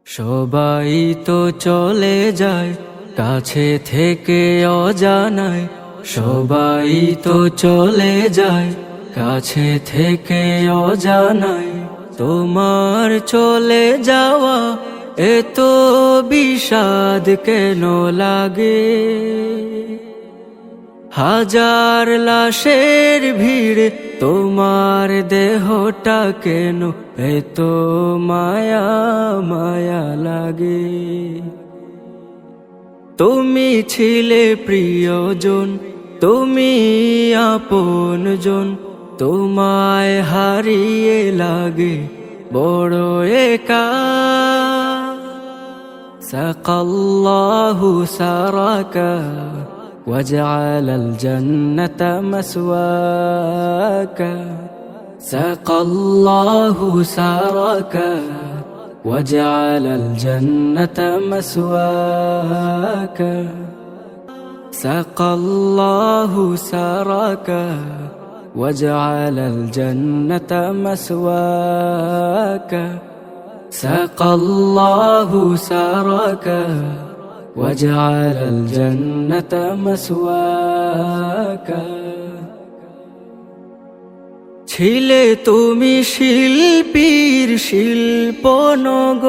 সবাই তো চলে যায় কাছে থেকে অজানায়, সবাই তো চলে যায় কাছে থেকে অজানায়। তোমার চলে যাওয়া এত বিষাদ কেন লাগে? হাজার লাশের ভিড় তোমার দেহটা কেন এত মায়া মায়া লাগে? তুমি ছিলে প্রিয়জন, তুমি আপনজন, তোমায় হারিয়ে লাগে বড় একা। সাকাল্লাহু সারাকা وجعل الجنة مسواك، سقى الله سارك وجعل الجنة مسواك، سقى الله سارك وجعل الجنة مسواك، سقى الله سارك وجعل الجنة مسواك। ছিলে তুমি শিল্পীর শিল্পনগর,